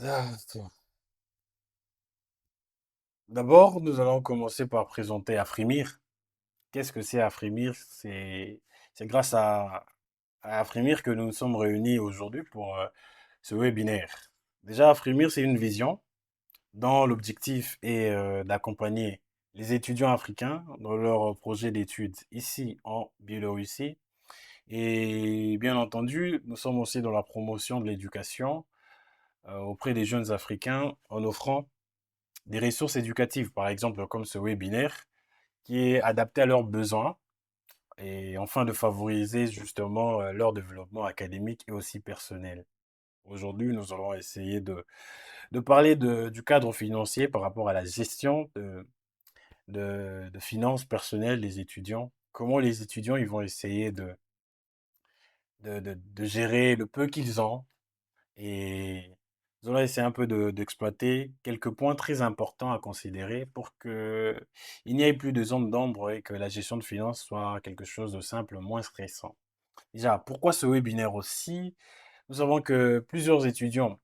Attends. D'abord, nous allons commencer par présenter Afrimir. Qu'est-ce que c'est Afrimir? C'est grâce à Afrimir que nous nous sommes réunis aujourd'hui pour ce webinaire. Déjà, Afrimir, c'est une vision dont l'objectif est d'accompagner les étudiants africains dans leur projet d'études ici en Biélorussie. Et bien entendu, nous sommes aussi dans la promotion de l'éducation auprès des jeunes Africains en offrant des ressources éducatives, par exemple comme ce webinaire, qui est adapté à leurs besoins et enfin de favoriser justement leur développement académique et aussi personnel. Aujourd'hui, nous allons essayer de parler du cadre financier par rapport à la gestion de finances personnelles des étudiants. Comment les étudiants ils vont essayer de gérer le peu qu'ils ont. Et nous allons essayer un peu d'exploiter quelques points très importants à considérer pour que il n'y ait plus de zone d'ombre et que la gestion de finances soit quelque chose de simple, moins stressant. Déjà, pourquoi ce webinaire aussi? Nous savons que plusieurs étudiants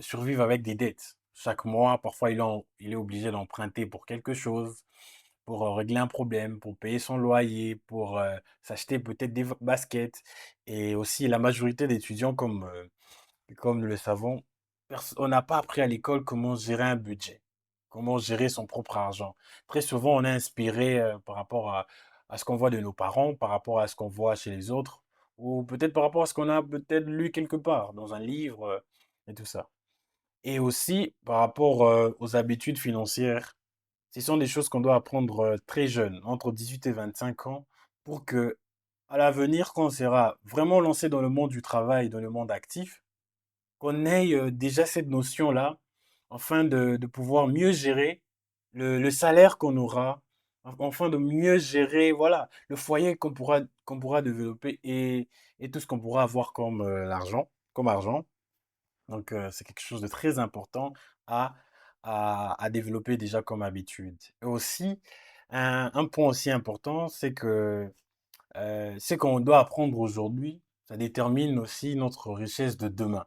survivent avec des dettes. Chaque mois, parfois, il est obligé d'emprunter pour quelque chose, pour régler un problème, pour payer son loyer, pour s'acheter peut-être des baskets. Et aussi, la majorité d'étudiants, comme nous le savons, on n'a pas appris à l'école comment gérer un budget, comment gérer son propre argent. Très souvent, on est inspiré par rapport à ce qu'on voit de nos parents, par rapport à ce qu'on voit chez les autres, ou peut-être par rapport à ce qu'on a peut-être lu quelque part, dans un livre, et tout ça. Et aussi par rapport aux habitudes financières. Ce sont des choses qu'on doit apprendre très jeune, entre 18 et 25 ans, pour que, à l'avenir, quand on sera vraiment lancé dans le monde du travail, dans le monde actif, qu'on ait déjà cette notion-là, afin de pouvoir mieux gérer le salaire qu'on aura, afin de mieux gérer, voilà, le foyer qu'on pourra développer et tout ce qu'on pourra avoir comme l'argent, comme argent. Donc, c'est quelque chose de très important à, à développer déjà comme habitude. Et aussi, un point aussi important, c'est que ce qu'on doit apprendre aujourd'hui, ça détermine aussi notre richesse de demain.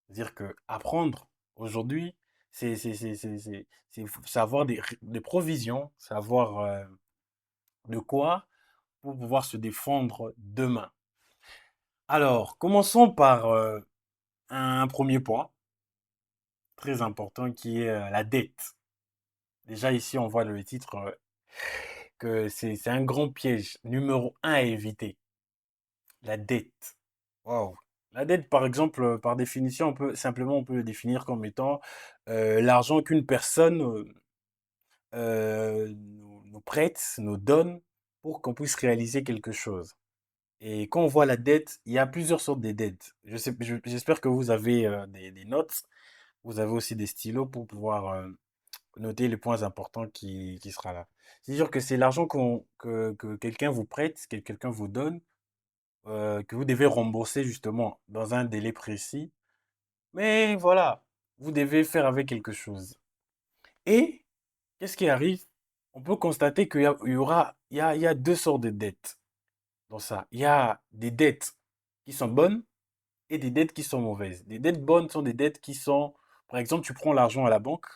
C'est-à-dire que apprendre aujourd'hui, c'est avoir des provisions, savoir de quoi pour pouvoir se défendre demain. Alors, commençons par un premier point très important qui est la dette. Déjà ici, on voit dans le titre que c'est un grand piège numéro un à éviter, la dette. Waouh. La dette, par exemple, par définition, on peut le définir comme étant l'argent qu'une personne nous prête, nous donne pour qu'on puisse réaliser quelque chose. Et quand on voit la dette, il y a plusieurs sortes de dettes. J'espère que vous avez des notes, vous avez aussi des stylos pour pouvoir noter les points importants qui sera là. C'est sûr que c'est l'argent que quelqu'un vous prête, que quelqu'un vous donne, que vous devez rembourser justement dans un délai précis. Mais voilà, vous devez faire avec quelque chose. Et qu'est-ce qui arrive? On peut constater qu'il y a deux sortes de dettes dans ça. Il y a des dettes qui sont bonnes et des dettes qui sont mauvaises. Des dettes bonnes sont des dettes qui sont, par exemple, tu prends l'argent à la banque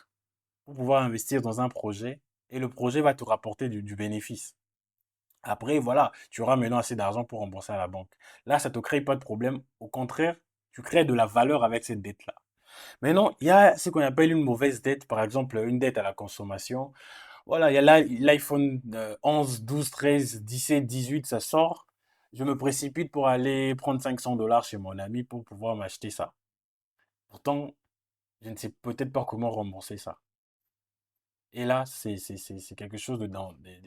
pour pouvoir investir dans un projet et le projet va te rapporter du bénéfice. Après, voilà, tu auras maintenant assez d'argent pour rembourser à la banque. Là, ça ne te crée pas de problème. Au contraire, tu crées de la valeur avec cette dette-là. Maintenant, il y a ce qu'on appelle une mauvaise dette, par exemple une dette à la consommation. Voilà, il y a l'iPhone 11, 12, 13, 17, 18, ça sort. Je me précipite pour aller prendre $500 chez mon ami pour pouvoir m'acheter ça. Pourtant, je ne sais peut-être pas comment rembourser ça. Et là, c'est quelque chose de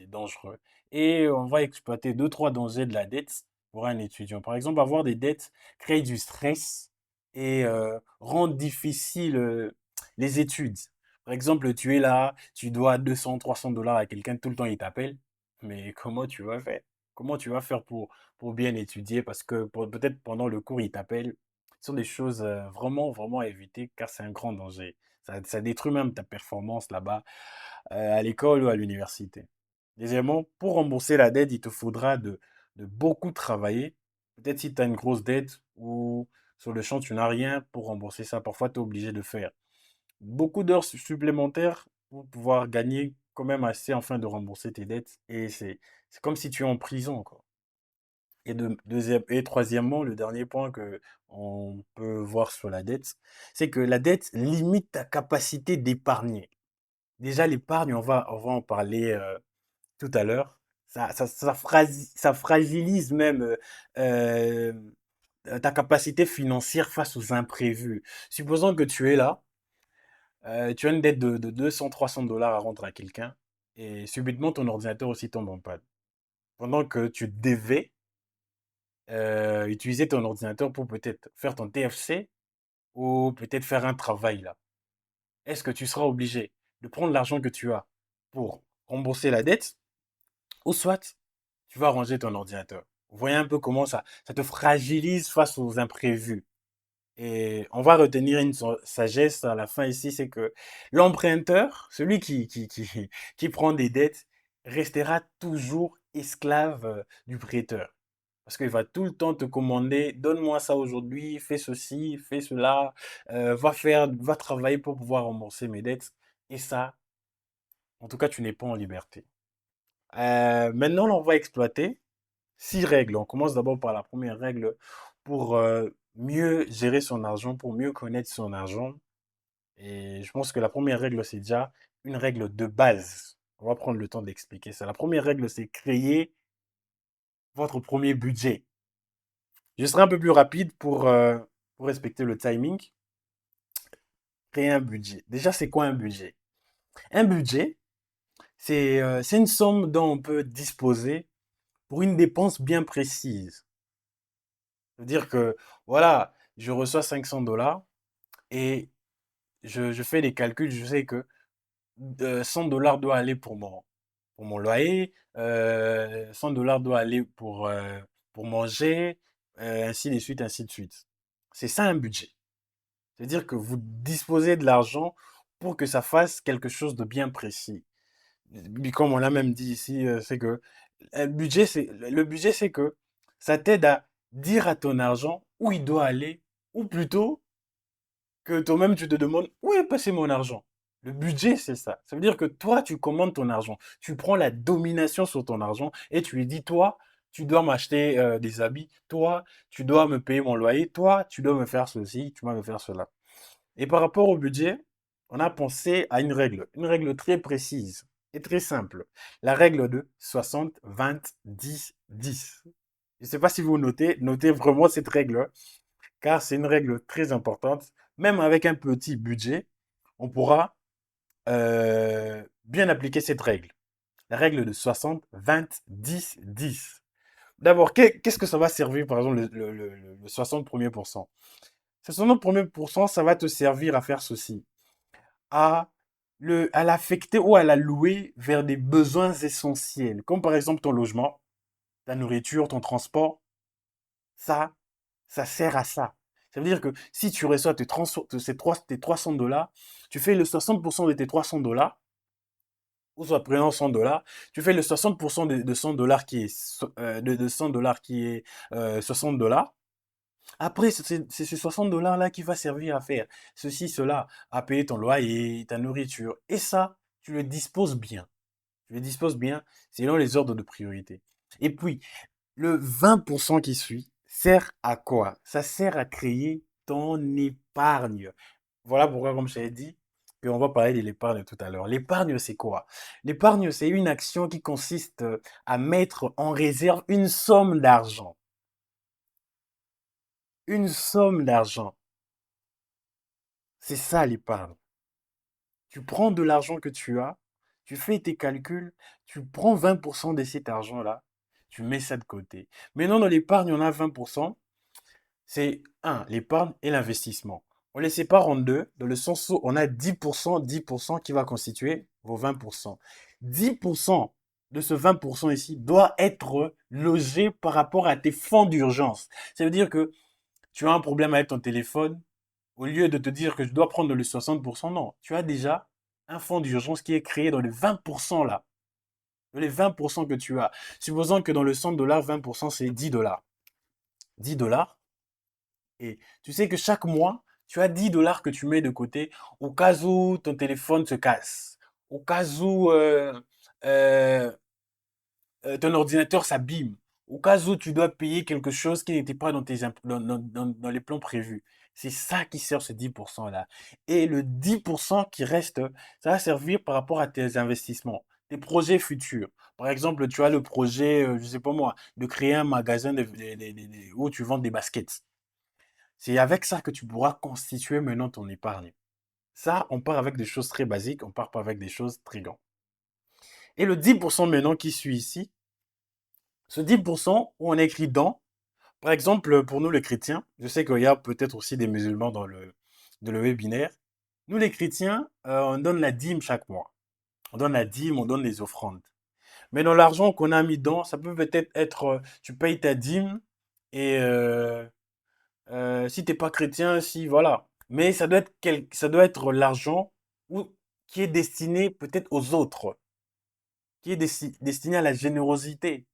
dangereux. Et on va exploiter deux, trois dangers de la dette pour un étudiant. Par exemple, avoir des dettes crée du stress et rend difficile les études. Par exemple, tu es là, tu dois 200, $300 à quelqu'un, tout le temps il t'appelle. Mais comment tu vas faire? Comment tu vas faire pour bien étudier? Parce que peut-être pendant le cours, il t'appelle. Ce sont des choses vraiment, vraiment à éviter car c'est un grand danger. Ça détruit même ta performance là-bas, à l'école ou à l'université. Deuxièmement, pour rembourser la dette, il te faudra de beaucoup travailler. Peut-être si tu as une grosse dette ou sur le champ, tu n'as rien pour rembourser ça. Parfois, tu es obligé de faire beaucoup d'heures supplémentaires pour pouvoir gagner quand même assez afin de rembourser tes dettes. Et c'est comme si tu es en prison, quoi. Et troisièmement, le dernier point que on peut voir sur la dette, c'est que la dette limite ta capacité d'épargner. Déjà, l'épargne, on va en parler tout à l'heure. Ça fragilise même euh, ta capacité financière face aux imprévus. Supposons que tu es là, tu as une dette de 200-300 $ à rendre à quelqu'un, et subitement ton ordinateur aussi tombe en panne. Pendant que tu devais utiliser ton ordinateur pour peut-être faire ton TFC ou peut-être faire un travail là. Est-ce que tu seras obligé de prendre l'argent que tu as pour rembourser la dette, ou soit tu vas ranger ton ordinateur? Vous voyez un peu comment ça te fragilise face aux imprévus. Et on va retenir une sagesse à la fin ici, c'est que l'emprunteur, celui qui prend des dettes, restera toujours esclave du prêteur. Parce qu'il va tout le temps te commander, donne-moi ça aujourd'hui, fais ceci, fais cela, va travailler pour pouvoir rembourser mes dettes. Et ça, en tout cas, tu n'es pas en liberté. Maintenant, on va exploiter 6 règles. On commence d'abord par la première règle pour mieux gérer son argent, pour mieux connaître son argent. Et je pense que la première règle, c'est déjà une règle de base. On va prendre le temps d'expliquer ça. La première règle, c'est créer votre premier budget. Je serai un peu plus rapide pour respecter le timing. Créer un budget. Déjà, c'est quoi un budget? Un budget, c'est une somme dont on peut disposer pour une dépense bien précise. C'est-à-dire que, voilà, je reçois 500 $ et je fais des calculs, je sais que 100 $ doit aller pour mon loyer, 100 $ doit aller pour manger, ainsi de suite, ainsi de suite. C'est ça un budget. C'est-à-dire que vous disposez de l'argent pour que ça fasse quelque chose de bien précis. Mais comme on l'a même dit ici, c'est que le budget, c'est que ça t'aide à dire à ton argent où il doit aller, ou plutôt que toi-même tu te demandes où est passé mon argent. Le budget, c'est ça. Ça veut dire que toi, tu commandes ton argent. Tu prends la domination sur ton argent et tu lui dis, toi, tu dois m'acheter des habits. Toi, tu dois me payer mon loyer. Toi, tu dois me faire ceci, tu dois me faire cela. Et par rapport au budget, on a pensé à une règle très précise et très simple. La règle de 60, 20, 10, 10. Je ne sais pas si vous notez vraiment cette règle, car c'est une règle très importante. Même avec un petit budget, on pourra bien appliquer cette règle. La règle de 60, 20, 10, 10. D'abord, qu'est-ce que ça va servir, par exemple, le 60 premiers pourcents? Ce 60 premiers pourcents, ça va te servir à faire ceci, à à l'affecter ou à l'allouer vers des besoins essentiels, comme par exemple ton logement, ta nourriture, ton transport. Ça, ça sert à ça. Ça veut dire que si tu reçois tes 300 $, tu fais le 60% de tes 300 $, ou soit prenant 100 $, tu fais le 60% de 100 $ qui est, de 100 $ qui est 60 $. Après, c'est ces 60 $ là qui va servir à faire ceci, cela, à payer ton loyer, ta nourriture. Et ça, tu le disposes bien. Tu le disposes bien selon les ordres de priorité. Et puis, le 20% qui suit sert à quoi? Ça sert à créer ton épargne. Voilà pourquoi, comme je t'avais dit, on va parler de l'épargne tout à l'heure. L'épargne, c'est quoi? L'épargne, c'est une action qui consiste à mettre en réserve une somme d'argent. Une somme d'argent. C'est ça l'épargne. Tu prends de l'argent que tu as, tu fais tes calculs, tu prends 20% de cet argent-là, tu mets ça de côté. Maintenant, dans l'épargne, on a 20%. C'est un, l'épargne et l'investissement. On les sépare en deux, dans le sens où on a 10% qui va constituer vos 20%. 10% de ce 20% ici doit être logé par rapport à tes fonds d'urgence. Ça veut dire que tu as un problème avec ton téléphone, au lieu de te dire que je dois prendre le 60%, non. Tu as déjà un fonds d'urgence qui est créé dans les 20% là. Dans les 20% que tu as. Supposons que dans le 100 $, 20%, c'est 10 $. 10 $. Et tu sais que chaque mois, tu as 10 dollars que tu mets de côté au cas où ton téléphone se casse, au cas où euh, ton ordinateur s'abîme, au cas où tu dois payer quelque chose qui n'était pas dans, dans les plans prévus. C'est ça qui sert ce 10% là. Et le 10% qui reste, ça va servir par rapport à tes investissements, tes projets futurs. Par exemple, tu as le projet, je sais pas moi, de créer un magasin où tu vends des baskets. C'est avec ça que tu pourras constituer maintenant ton épargne. Ça, on part avec des choses très basiques, on part pas avec des choses très grandes. Et le 10% maintenant qui suit ici, ce 10% où on écrit dans, par exemple, pour nous les chrétiens, je sais qu'il y a peut-être aussi des musulmans dans le webinaire. Nous les chrétiens, on donne la dîme chaque mois. On donne la dîme, on donne les offrandes. Mais dans l'argent qu'on a mis dans, ça peut peut-être être, tu payes ta dîme et si t'es pas chrétien, si voilà. Mais ça doit être l'argent qui est destiné peut-être aux autres, qui est destiné à la générosité,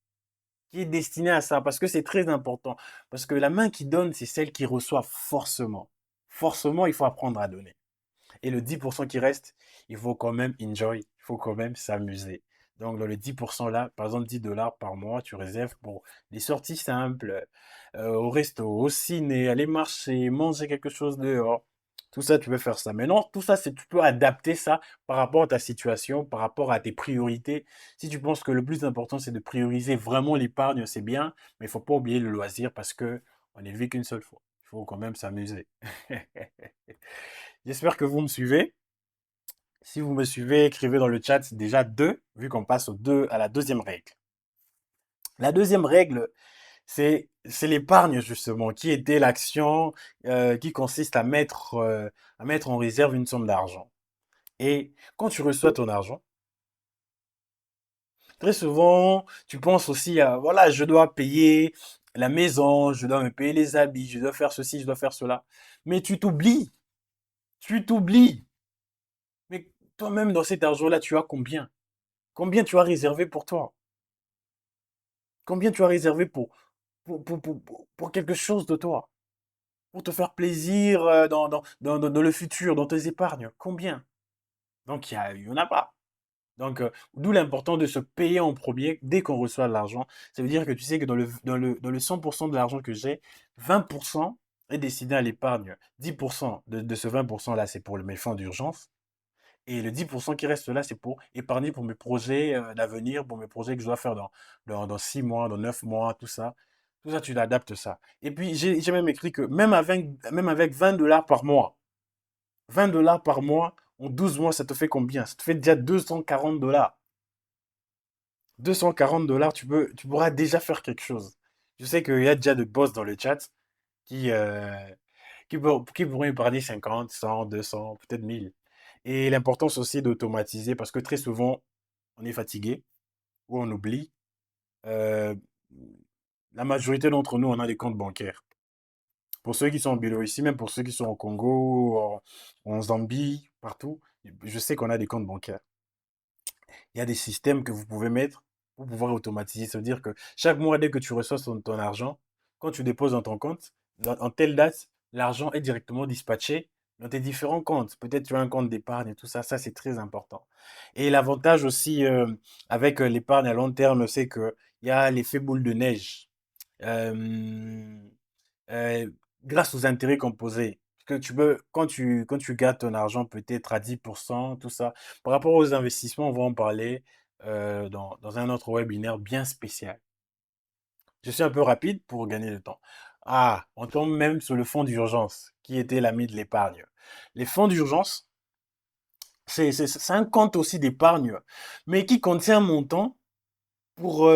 qui est destiné à ça, parce que c'est très important. Parce que la main qui donne, c'est celle qui reçoit forcément. Forcément, il faut apprendre à donner. Et le 10% qui reste, il faut quand même enjoy, il faut quand même s'amuser. Donc, dans le 10% là, par exemple 10 dollars par mois, tu réserves pour des sorties simples, au resto, au ciné, aller marcher, manger quelque chose dehors. Tout ça, tu peux faire ça. Maintenant, tout ça, tu peux adapter ça par rapport à ta situation, par rapport à tes priorités. Si tu penses que le plus important, c'est de prioriser vraiment l'épargne, c'est bien, mais il faut pas oublier le loisir parce que on ne vit qu'une seule fois. Il faut quand même s'amuser. J'espère que vous me suivez. Si vous me suivez, écrivez dans le chat déjà deux, vu qu'on passe à la deuxième règle. La deuxième règle, c'est l'épargne justement, qui était l'action qui consiste à mettre en réserve une somme d'argent. Et quand tu reçois ton argent, très souvent, tu penses aussi à, voilà, je dois payer la maison, je dois me payer les habits, je dois faire ceci, je dois faire cela. Mais tu t'oublies. Mais toi-même, dans cet argent-là, tu as combien? Combien tu as réservé pour toi? Combien tu as réservé pour quelque chose de toi? Pour te faire plaisir dans le futur, dans tes épargnes? Combien? Donc, il y en a pas. Donc, d'où l'important de se payer en premier dès qu'on reçoit de l'argent. Ça veut dire que tu sais que dans le 100% de l'argent que j'ai, 20% est destiné à l'épargne. 10% de ce 20% là, c'est pour mes fonds d'urgence. Et le 10% qui reste là, c'est pour épargner pour mes projets d'avenir, pour mes projets que je dois faire dans 6 mois, dans 9 mois, tout ça. Tout ça, tu l'adaptes ça. Et puis, j'ai même écrit que même avec 20 dollars par mois, 20 dollars par mois, en 12 mois, ça te fait combien? Ça te fait déjà 240 dollars. 240 dollars, tu pourras déjà faire quelque chose. Je sais qu'il y a déjà des boss dans le chat qui, qui pourront épargner 50, 100, 200, peut-être 1000. Et l'importance aussi d'automatiser, parce que très souvent, on est fatigué ou on oublie. Euh, la majorité d'entre nous, on a des comptes bancaires. Pour ceux qui sont en Biélorussie, même pour ceux qui sont au Congo, en Zambie, partout, je sais qu'on a des comptes bancaires. Il y a des systèmes que vous pouvez mettre pour pouvoir automatiser. Ça veut dire que chaque mois, dès que tu reçois ton argent, quand tu déposes dans ton compte, en telle date, l'argent est directement dispatché dans tes différents comptes. Peut-être tu as un compte d'épargne et tout ça. Ça, c'est très important. Et l'avantage aussi avec l'épargne à long terme, c'est qu'il y a l'effet boule de neige. Euh, euh, Grâce aux intérêts composés. Que tu peux, quand tu gardes ton argent peut-être à 10%, tout ça. Par rapport aux investissements, on va en parler dans un autre webinaire bien spécial. Je suis un peu rapide pour gagner le temps. Ah, on tombe même sur le fonds d'urgence, qui était l'ami de l'épargne. Les fonds d'urgence, c'est un compte aussi d'épargne, mais qui contient un montant pour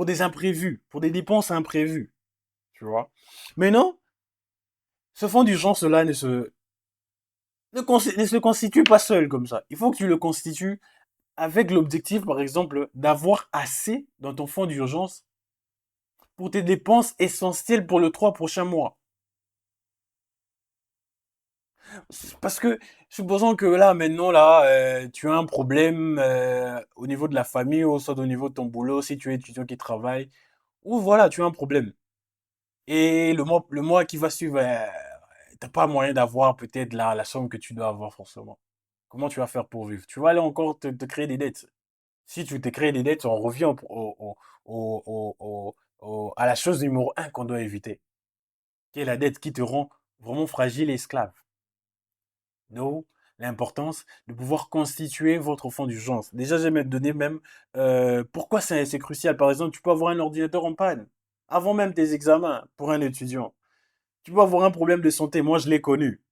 des imprévus, pour des dépenses imprévues, tu vois. Mais non, ce fonds d'urgence-là ne se constitue pas seul comme ça. Il faut que tu le constitues avec l'objectif, par exemple, d'avoir assez dans ton fonds d'urgence pour tes dépenses essentielles pour les 3 prochains mois. Parce que, supposons que là, maintenant, là, tu as un problème au niveau de la famille ou soit au niveau de ton boulot, si tu es étudiant qui travaille, ou voilà, tu as un problème. Et le mois qui va suivre, t'as pas moyen d'avoir peut-être la somme que tu dois avoir forcément. Comment tu vas faire pour vivre? Tu vas aller encore te créer des dettes. Si tu te crées des dettes, on revient à la chose numéro un qu'on doit éviter, qui est la dette qui te rend vraiment fragile et esclave. D'où l'importance de pouvoir constituer votre fonds d'urgence. Déjà, j'aime te donner même pourquoi c'est crucial. Par exemple, tu peux avoir un ordinateur en panne avant même tes examens pour un étudiant. Tu peux avoir un problème de santé. Moi, je l'ai connu.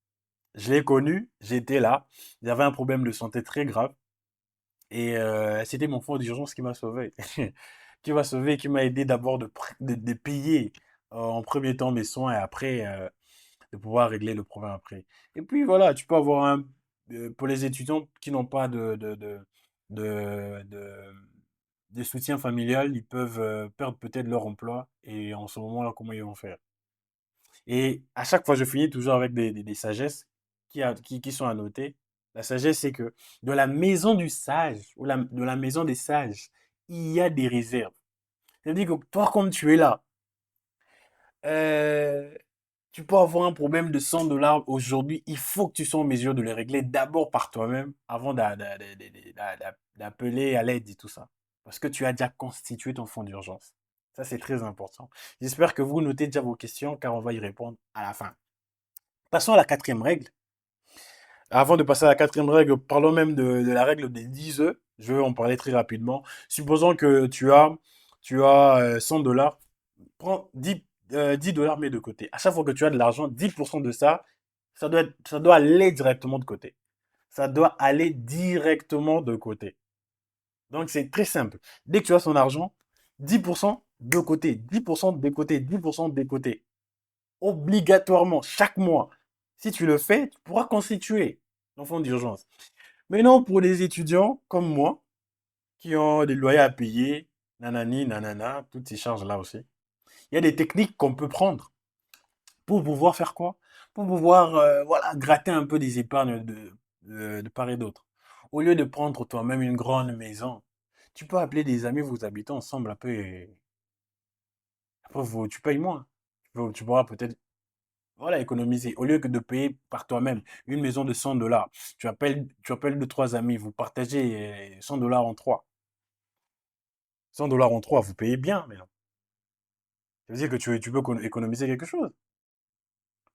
Je l'ai connu, j'étais là. J'avais un problème de santé très grave. Et c'était mon fonds d'urgence qui m'a sauvé. Qui m'a sauvé, qui m'a aidé d'abord de payer en premier temps mes soins et après de pouvoir régler le problème après. Et puis voilà, tu peux avoir pour les étudiants qui n'ont pas de, de, de soutien familial, ils peuvent perdre peut-être leur emploi et en ce moment-là, comment ils vont faire? Et à chaque fois, je finis toujours avec des sagesses qui sont annotées. La sagesse, c'est que de la maison du sage ou de la maison des sages, il y a des réserves. C'est-à-dire que toi, comme tu es là, euh, tu peux avoir un problème de 100 dollars aujourd'hui. Il faut que tu sois en mesure de le régler d'abord par toi-même avant d'appeler à l'aide et tout ça. Parce que tu as déjà constitué ton fonds d'urgence. Ça, c'est très important. J'espère que vous notez déjà vos questions car on va y répondre à la fin. Passons à la quatrième règle. Avant de passer à la quatrième règle, parlons même de la règle des 10 œufs. Je vais en parler très rapidement. Supposons que tu as 100 dollars. Prends 10 dollars, mets de côté. À chaque fois que tu as de l'argent, 10% de ça, ça doit aller directement de côté. Ça doit aller directement de côté. Donc, c'est très simple. Dès que tu as son argent, 10% de côté, 10% de côté, 10% de côté. Obligatoirement, chaque mois. Si tu le fais, tu pourras constituer ton fonds d'urgence. Maintenant, pour les étudiants comme moi, qui ont des loyers à payer, nanani, nanana, toutes ces charges-là aussi, il y a des techniques qu'on peut prendre pour pouvoir faire quoi? Pour pouvoir voilà, gratter un peu des épargnes de part et d'autre. Au lieu de prendre toi-même une grande maison, tu peux appeler des amis, vous habitez ensemble un peu et après tu payes moins. Tu pourras peut-être voilà, économiser. Au lieu que de payer par toi-même une maison de 100 dollars, tu appelles deux, trois amis, vous partagez 100 dollars en trois. 100 dollars en trois, vous payez bien, mais non. Ça veut dire que tu peux économiser quelque chose.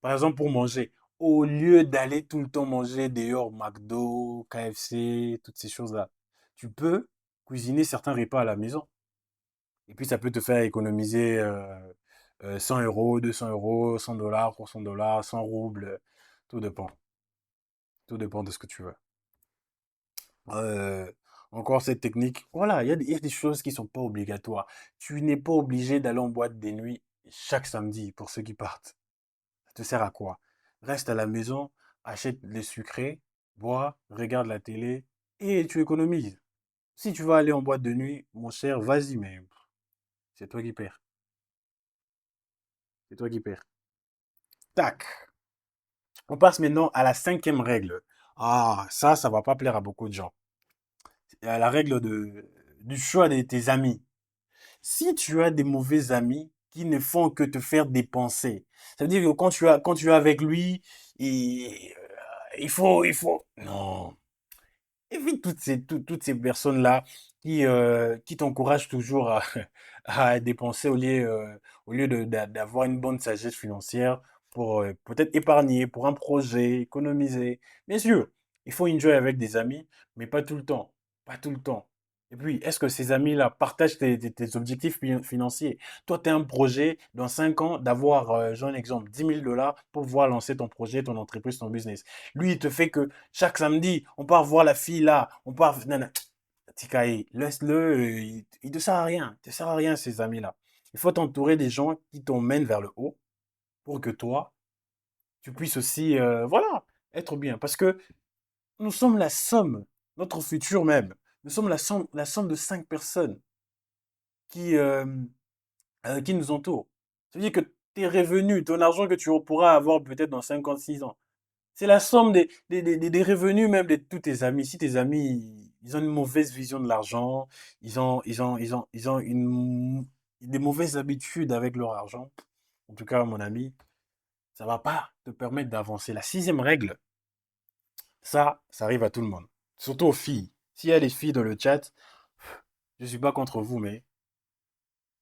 Par exemple, pour manger, au lieu d'aller tout le temps manger dehors, McDo, KFC, toutes ces choses-là, tu peux cuisiner certains repas à la maison. Et puis, ça peut te faire économiser 100 euros, 200 euros, 100 dollars, 300 dollars, 100 roubles. Tout dépend. Tout dépend de ce que tu veux. Euh, Encore cette technique. Voilà, il y a des choses qui sont pas obligatoires. Tu n'es pas obligé d'aller en boîte des nuits chaque samedi pour ceux qui partent. Ça te sert à quoi? Reste à la maison, achète les sucrés, bois, regarde la télé et tu économises. Si tu vas aller en boîte de nuit, mon cher, vas-y, mais c'est toi qui perds. C'est toi qui perds. Tac. On passe maintenant à la cinquième règle. Ah, ça va pas plaire à beaucoup de gens. À la règle du choix de tes amis. Si tu as des mauvais amis qui ne font que te faire dépenser, ça veut dire que quand tu es avec lui, il faut. Non. Évite toutes ces personnes-là qui t'encouragent toujours à dépenser au lieu d'avoir une bonne sagesse financière pour peut-être épargner pour un projet, économiser. Bien sûr, il faut enjoy avec des amis, mais pas tout le temps. Pas tout le temps. Et puis, est-ce que ces amis-là partagent tes objectifs financiers? Toi, tu as un projet dans 5 ans d'avoir, j'ai un exemple, 10 000 dollars pour pouvoir lancer ton projet, ton entreprise, ton business. Lui, il te fait que chaque samedi, on part voir la fille là, on part. Non, non, Tikaï, laisse-le, il ne sert à rien. Il ne sert à rien, ces amis-là. Il faut t'entourer des gens qui t'emmènent vers le haut pour que toi, tu puisses aussi, voilà, être bien. Parce que nous sommes la somme, notre futur même, nous sommes la somme de 5 personnes qui, euh, qui nous entourent. Ça veut dire que tes revenus, ton argent que tu pourras avoir peut-être dans 56 ans, c'est la somme des revenus même de tous tes amis. Si tes amis, ils ont une mauvaise vision de l'argent, ils ont des mauvaises habitudes avec leur argent, en tout cas, mon ami, ça va pas te permettre d'avancer. La sixième règle, ça arrive à tout le monde. Surtout aux filles. S'il y a des filles dans le chat, je suis pas contre vous, mais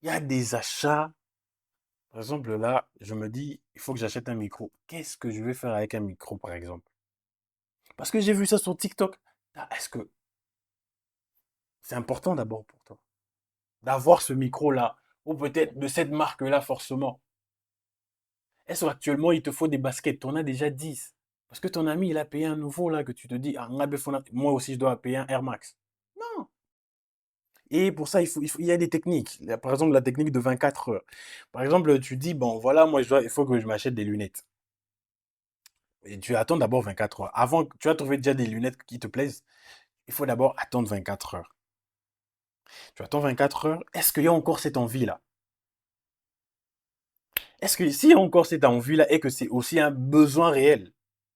il y a des achats. Par exemple, là, je me dis, il faut que j'achète un micro. Qu'est-ce que je vais faire avec un micro, par exemple? Parce que j'ai vu ça sur TikTok. Ah, est-ce que c'est important d'abord pour toi d'avoir ce micro-là? Ou peut-être de cette marque-là, forcément. Est-ce qu'actuellement, il te faut des baskets? Tu en as déjà 10. Parce que ton ami, il a payé un nouveau, là, que tu te dis, ah, moi aussi, je dois payer un Air Max. Non. Et pour ça, il y a des techniques. Par exemple, la technique de 24 heures. Par exemple, tu dis, bon, voilà, il faut que je m'achète des lunettes. Et tu attends d'abord 24 heures. Avant, tu as trouvé déjà des lunettes qui te plaisent. Il faut d'abord attendre 24 heures. Tu attends 24 heures. Est-ce qu'il y a encore cette envie-là? Est-ce que s'il y a encore cette envie-là et que c'est aussi un besoin réel?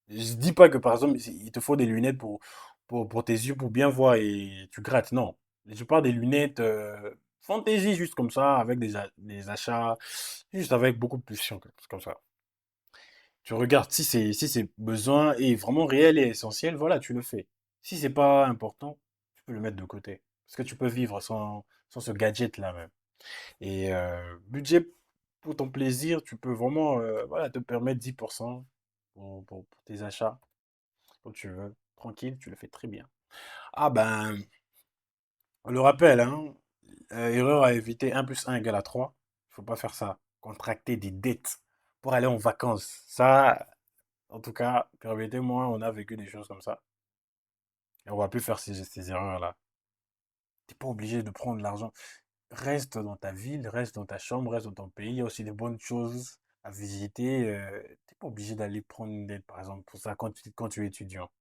Je dis pas que par exemple, il te faut des lunettes pour tes yeux pour bien voir et tu grattes. Non. Je parle des lunettes fantaisie, juste comme ça, avec des achats, juste avec beaucoup de pulsions, comme ça. Tu regardes si c'est besoin et vraiment réel et essentiel, voilà, tu le fais. Si c'est pas important, tu peux le mettre de côté. Parce que tu peux vivre sans ce gadget-là même. Et budget pour ton plaisir, tu peux vraiment voilà, te permettre 10% pour tes achats, quand tu veux. Tranquille, tu le fais très bien. Ah ben, on le rappelle, hein, erreur à éviter, 1 + 1 = 3. Il faut pas faire ça. Contracter des dettes pour aller en vacances. Ça, en tout cas, permettez-moi, on a vécu des choses comme ça. Et on va plus faire ces erreurs-là. T'es pas obligé de prendre l'argent. Reste dans ta ville, reste dans ta chambre, reste dans ton pays. Il y a aussi des bonnes choses à visiter. T'es pas obligé d'aller prendre une dette, par exemple, pour ça quand tu es étudiant.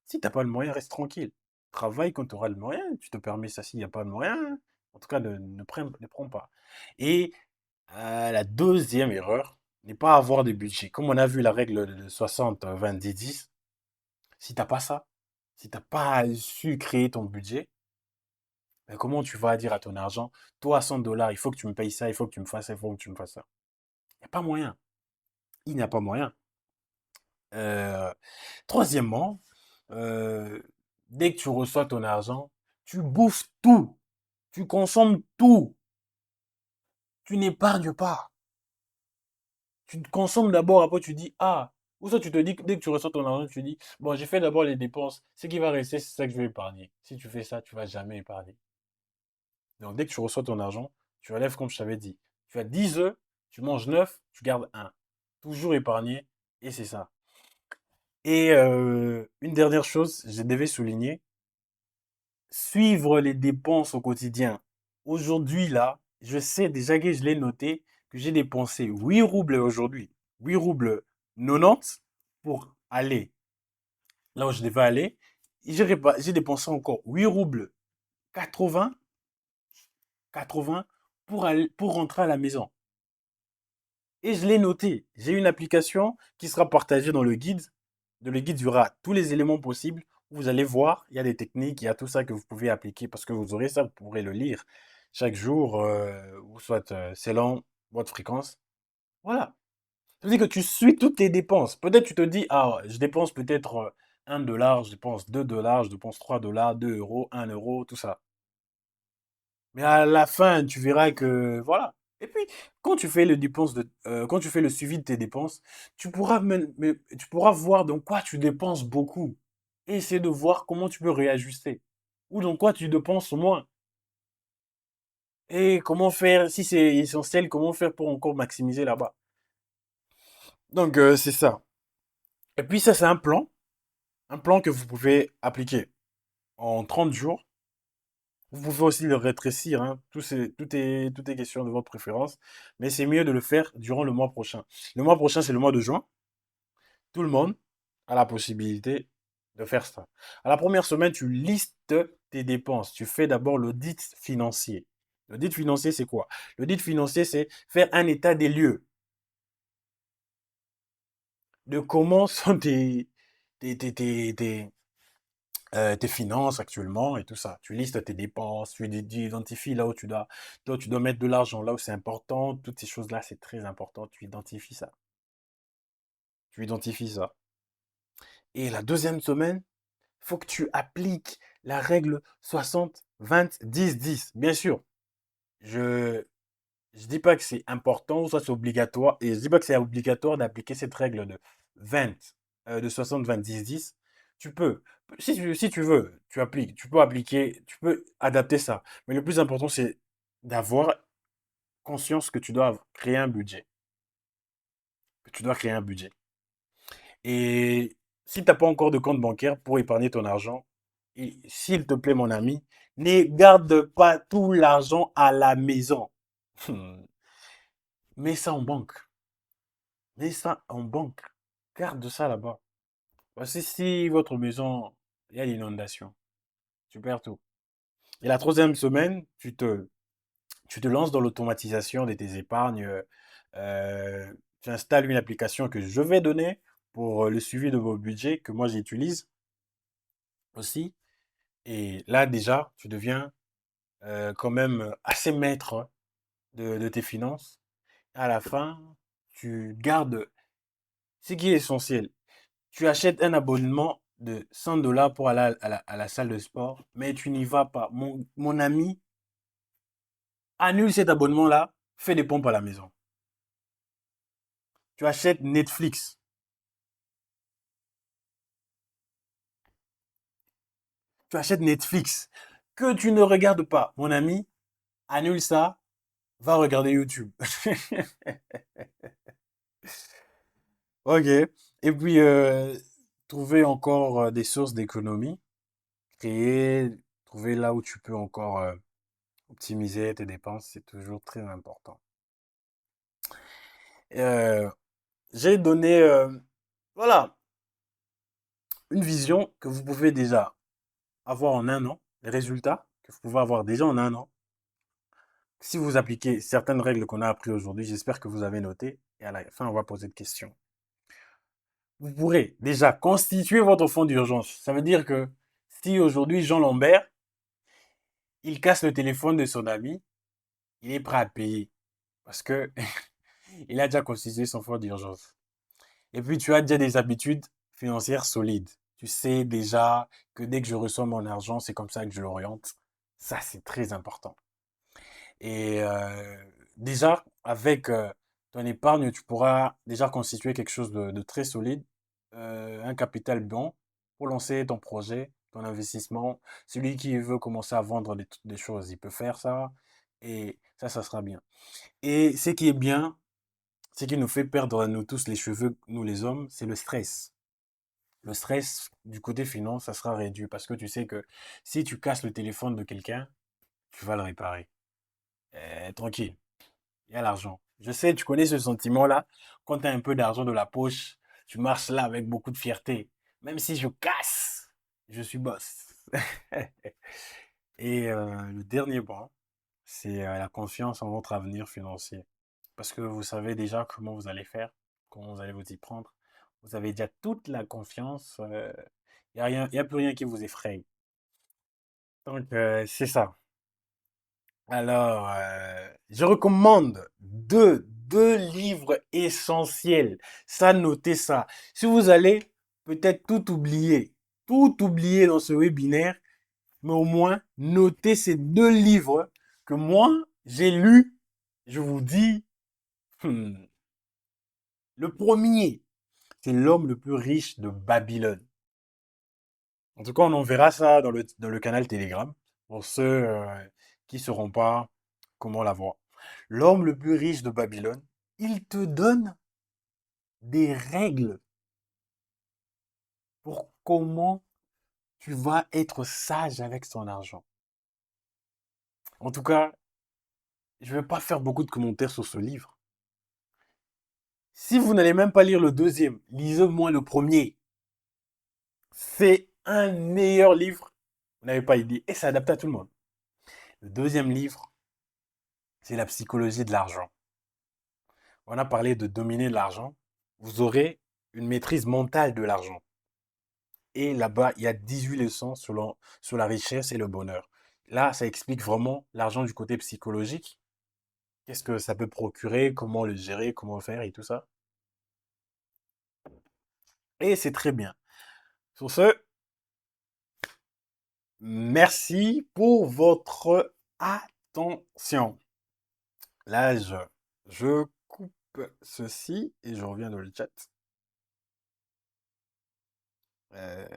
Si t'as pas le moyen, reste tranquille. Travaille quand tu auras le moyen. Tu te permets ça s'il n'y a pas de moyen. En tout cas, ne prends pas. Et la deuxième erreur n'est pas avoir de budget. Comme on a vu la règle de 60-20-10-10, si t'as pas ça, si t'as pas su créer ton budget, ben comment tu vas dire à ton argent, toi, 100 $, il faut que tu me payes ça, il faut que tu me fasses ça, il faut que tu me fasses ça. Il n'y a pas moyen. Il n'y a pas moyen. Euh, Troisièmement, euh, dès que tu reçois ton argent, tu bouffes tout. Tu consommes tout. Tu n'épargnes pas. Tu te consommes d'abord, après tu dis, ah, ou ça tu te dis, dès que tu reçois ton argent, tu dis, bon, j'ai fait d'abord les dépenses. Ce qui va rester, c'est ça que je vais épargner. Si tu fais ça, tu vas jamais épargner. Donc, dès que tu reçois ton argent, tu relèves comme je t'avais dit. Tu as 10 œufs, tu manges 9, tu gardes un. Toujours épargné, et c'est ça. Et une dernière chose, je devais souligner, suivre les dépenses au quotidien. Aujourd'hui, là, je sais déjà que je l'ai noté, que j'ai dépensé 8 roubles aujourd'hui. 8 roubles 90 pour aller là où je devais aller. J'ai dépensé encore 8 roubles 80, 80 pour rentrer à la maison. Et je l'ai noté. J'ai une application qui sera partagée dans le guide. Dans le guide, il y aura tous les éléments possibles. Vous allez voir, il y a des techniques, il y a tout ça que vous pouvez appliquer parce que vous aurez ça, vous pourrez le lire chaque jour, ou soit selon votre fréquence. Voilà. Ça veut dire que tu suis toutes tes dépenses. Peut-être tu te dis, ah, je dépense peut-être 1 $, je dépense 2 $, je dépense 3 $, 2 €, 1 €, tout ça. Mais à la fin, tu verras que voilà. Et puis, quand tu fais le suivi de tes dépenses, tu pourras voir dans quoi tu dépenses beaucoup. Et essayer de voir comment tu peux réajuster. Ou dans quoi tu dépenses moins. Et comment faire, si c'est essentiel, comment faire pour encore maximiser là-bas. Donc, c'est ça. Et puis, ça, c'est un plan. Un plan que vous pouvez appliquer en 30 jours. Vous pouvez aussi le rétrécir, hein. Tout est question de votre préférence. Mais c'est mieux de le faire durant le mois prochain. Le mois prochain, c'est le mois de juin. Tout le monde a la possibilité de faire ça. À la première semaine, tu listes tes dépenses. Tu fais d'abord l'audit financier. L'audit financier, c'est quoi? L'audit financier, c'est faire un état des lieux de comment sont tes, tes, tes, tes, tes- tes finances actuellement et tout ça. Tu listes tes dépenses, tu identifies là où tu dois mettre de l'argent, là où c'est important. Toutes ces choses-là, c'est très important. Tu identifies ça. Tu identifies ça. Et la deuxième semaine, il faut que tu appliques la règle 60-20-10-10. Bien sûr, je je dis pas que c'est important ou soit c'est obligatoire. Et je dis pas que c'est obligatoire d'appliquer cette règle de 20, de 60-20-10-10. Tu peux. Si tu veux, tu appliques. Tu peux appliquer, tu peux adapter ça. Mais le plus important, c'est d'avoir conscience que tu dois créer un budget. Que tu dois créer un budget. Et si tu n'as pas encore de compte bancaire pour épargner ton argent, et s'il te plaît, mon ami, ne garde pas tout l'argent à la maison. Mets ça en banque. Mets ça en banque. Garde ça là-bas. Parce que si votre maison, il y a l'inondation, tu perds tout. Et la troisième semaine, tu te lances dans l'automatisation de tes épargnes. euh, Tu installes une application que je vais donner pour le suivi de vos budgets, que moi j'utilise aussi. Et là, déjà, tu deviens quand même assez maître de tes finances. À la fin, tu gardes ce qui est essentiel. Tu achètes un abonnement de 100 $ pour aller à la salle de sport, mais tu n'y vas pas. Mon ami, annule cet abonnement-là, fais des pompes à la maison. Tu achètes Netflix. Tu achètes Netflix que tu ne regardes pas. Mon ami, annule ça, va regarder YouTube. Ok. Et puis, trouver encore des sources d'économie. Créer, trouver là où tu peux encore optimiser tes dépenses, c'est toujours très important. Euh, j'ai donné, voilà, une vision que vous pouvez déjà avoir en un an, les résultats que vous pouvez avoir déjà en un an. Si vous appliquez certaines règles qu'on a apprises aujourd'hui, j'espère que vous avez noté. Et à la fin, on va poser des questions. Vous pourrez déjà constituer votre fonds d'urgence. Ça veut dire que si aujourd'hui Jean Lambert, il casse le téléphone de son ami, il est prêt à payer parce que il a déjà constitué son fonds d'urgence. Et puis tu as déjà des habitudes financières solides. Tu sais déjà que dès que je reçois mon argent, c'est comme ça que je l'oriente. Ça, c'est très important. Et déjà, avec ton épargne, tu pourras déjà constituer quelque chose de très solide, un capital bon pour lancer ton projet, ton investissement. Celui qui veut commencer à vendre des choses, il peut faire ça. Et ça sera bien. Et ce qui est bien, ce qui nous fait perdre, nous tous, les cheveux, nous les hommes, c'est le stress. Le stress du côté finance, ça sera réduit parce que tu sais que si tu casses le téléphone de quelqu'un, tu vas le réparer. Tranquille. Il y a l'argent. Je sais, tu connais ce sentiment-là. Quand tu as un peu d'argent de la poche, tu marches là avec beaucoup de fierté. Même si je casse, je suis boss. Et le dernier point, c'est la confiance en votre avenir financier. Parce que vous savez déjà comment vous allez faire, comment vous allez vous y prendre. Vous avez déjà toute la confiance. Il n'y a rien, y a plus rien qui vous effraie. Donc, c'est ça. Alors, je recommande deux livres essentiels. Ça, notez ça. Si vous allez peut-être tout oublier dans ce webinaire, mais au moins, notez ces deux livres que moi, j'ai lus. Je vous dis, hmm, le premier, c'est L'homme le plus riche de Babylone. En tout cas, on enverra ça dans le canal Telegram pour ceux qui ne sauront pas comment la voir. L'homme le plus riche de Babylone, il te donne des règles pour comment tu vas être sage avec ton argent. En tout cas, je ne vais pas faire beaucoup de commentaires sur ce livre. Si vous n'allez même pas lire le deuxième, lisez au moins le premier. C'est un meilleur livre. Vous n'avez pas idée. Et c'est adapté à tout le monde. Le deuxième livre, c'est La psychologie de l'argent. On a parlé de dominer l'argent. Vous aurez une maîtrise mentale de l'argent. Et là-bas, il y a 18 leçons sur la richesse et le bonheur. Là, ça explique vraiment l'argent du côté psychologique. Qu'est-ce que ça peut procurer, comment le gérer, comment faire et tout ça. Et c'est très bien. Sur ce, merci pour votre attention. Là, je coupe ceci et je reviens dans le chat. Euh,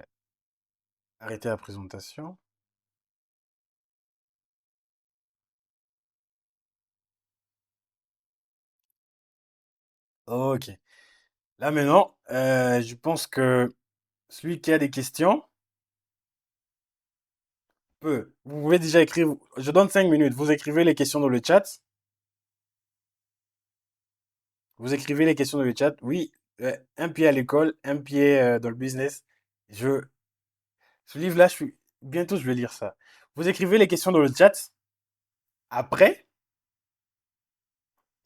arrêtez la présentation. Ok. Là maintenant, je pense que celui qui a des questions peut. Vous pouvez déjà écrire. Je donne 5 minutes. Vous écrivez les questions dans le chat. Vous écrivez les questions dans le chat. Oui, un pied à l'école, un pied dans le business. Je, ce livre-là, bientôt je vais lire ça. Vous écrivez les questions dans le chat. Après,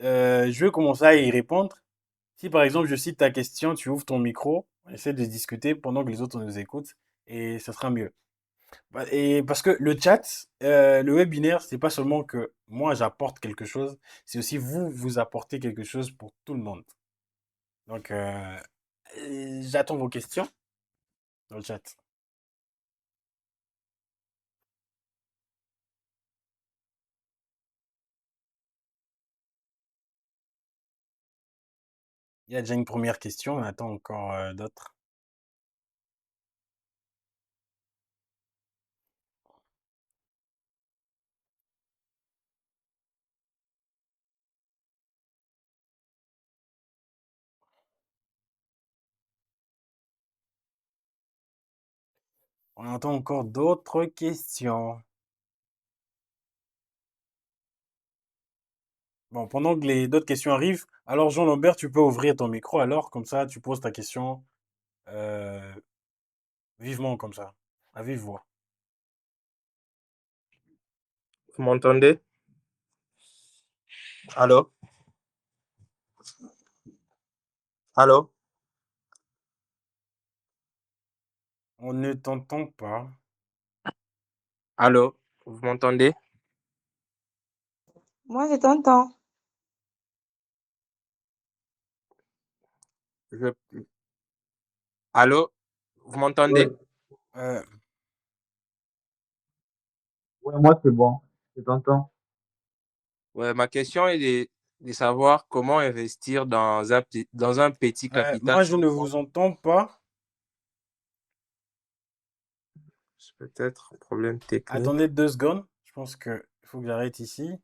je vais commencer à y répondre. Si par exemple je cite ta question, tu ouvres ton micro, on essaie de discuter pendant que les autres nous écoutent et ça sera mieux. Et parce que le chat, le webinaire, c'est pas seulement que moi j'apporte quelque chose, c'est aussi vous, vous apportez quelque chose pour tout le monde. Donc, j'attends vos questions dans le chat. Il y a déjà une première question, on attend encore d'autres. On attend encore d'autres questions. Bon, pendant que les d'autres questions arrivent, alors Jean-Lambert, tu peux ouvrir ton micro alors, comme ça tu poses ta question euh, vivement comme ça, à vive voix. Vous m'entendez? Allô? Allô? On ne t'entend pas. Allô? Vous m'entendez? Moi, je t'entends. Je... Allô? Vous m'entendez? Ouais, Euh, ouais, moi c'est bon, je t'entends. Ouais, ma question est de savoir comment investir dans un petit capital moi, je sans ne trop. vous entends pas. C'est peut-être un problème technique. Attendez 2 secondes. Je pense que il faut que j'arrête ici.